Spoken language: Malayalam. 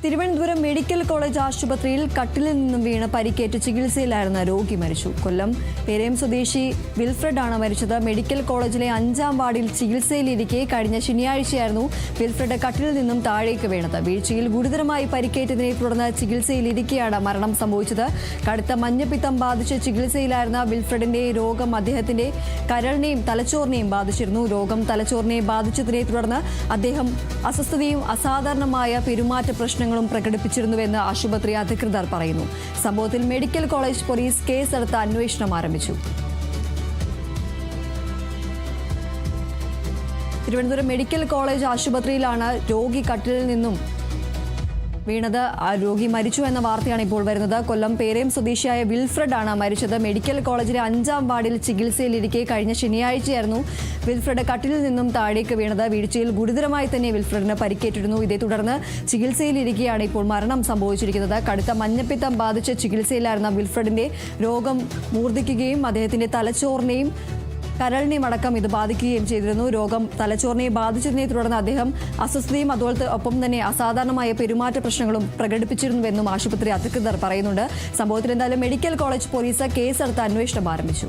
തിരുവനന്തപുരം മെഡിക്കൽ കോളേജ് ആശുപത്രിയിൽ കട്ടിലിൽ നിന്നും വീണ് പരിക്കേറ്റ് ചികിത്സയിലായിരുന്ന രോഗി മരിച്ചു. കൊല്ലം പേരയം സ്വദേശി വിൽഫ്രഡ് ആണ് മരിച്ചത്. മെഡിക്കൽ കോളേജിലെ 5-ാം വാർഡിൽ ചികിത്സയിലിരിക്കെ കഴിഞ്ഞ ശനിയാഴ്ചയായിരുന്നു വിൽഫ്രഡ് കട്ടിലിൽ നിന്നും താഴേക്ക് വീണത്. വീഴ്ചയിൽ ഗുരുതരമായി പരിക്കേറ്റതിനെ തുടർന്ന് ചികിത്സയിലിരിക്കെയാണ് മരണം സംഭവിച്ചത്. കടുത്ത മഞ്ഞപ്പിത്തം ബാധിച്ച് ചികിത്സയിലായിരുന്ന വിൽഫ്രഡിന്റെ രോഗം അദ്ദേഹത്തിന്റെ കരളിനെയും തലച്ചോറിനെയും ബാധിച്ചിരുന്നു. രോഗം തലച്ചോറിനെ ബാധിച്ചതിനെ തുടർന്ന് അദ്ദേഹം അസ്വസ്ഥതയും അസാധാരണമായ പെരുമാറ്റ പ്രശ്നങ്ങളും പ്രകടിപ്പിച്ചിരുന്നുവെന്ന് ആശുപത്രി അധികൃതർ പറയുന്നു. സംഭവത്തിൽ മെഡിക്കൽ കോളേജ് പോലീസ് കേസെടുത്ത് അന്വേഷണം ആരംഭിച്ചു. തിരുവനന്തപുരം മെഡിക്കൽ കോളേജ് ആശുപത്രിയിലാണ് രോഗി കട്ടിലിൽ നിന്നും വീണത്. ആ രോഗി മരിച്ചു എന്ന വാർത്തയാണ് ഇപ്പോൾ വരുന്നത്. കൊല്ലം പേരയം സ്വദേശിയായ വിൽഫ്രഡ് ആണ് മരിച്ചത്. മെഡിക്കൽ കോളേജിലെ 5-ാം വാർഡിൽ ചികിത്സയിലിരിക്കെ കഴിഞ്ഞ ശനിയാഴ്ചയായിരുന്നു വിൽഫ്രഡ് കട്ടിലിൽ നിന്നും താഴേക്ക് വീണത്. വീഴ്ചയിൽ ഗുരുതരമായി തന്നെ വിൽഫ്രഡിന് പരിക്കേറ്റിരുന്നു. ഇതേ തുടർന്ന് ചികിത്സയിലിരിക്കെയാണ് ഇപ്പോൾ മരണം സംഭവിച്ചിരിക്കുന്നത്. കടുത്ത മഞ്ഞപ്പിത്തം ബാധിച്ച് ചികിത്സയിലായിരുന്ന വിൽഫ്രഡിന്റെ രോഗം മൂർദ്ധിക്കുകയും അദ്ദേഹത്തിന്റെ തലച്ചോറിനെയും കരളിനെയും അടക്കം ഇത് ബാധിക്കുകയും ചെയ്തിരുന്നു. രോഗം തലച്ചോറിനെ ബാധിച്ചതിനെ തുടർന്ന് അദ്ദേഹം അസ്വസ്ഥതയും ഒപ്പം തന്നെ അസാധാരണമായ പെരുമാറ്റ പ്രശ്നങ്ങളും പ്രകടിപ്പിച്ചിരുന്നുവെന്നും ആശുപത്രി അധികൃതർ പറയുന്നുണ്ട്. സംഭവത്തിൽ എന്തായാലും മെഡിക്കൽ കോളേജ് പോലീസ് കേസെടുത്ത് അന്വേഷണം ആരംഭിച്ചു.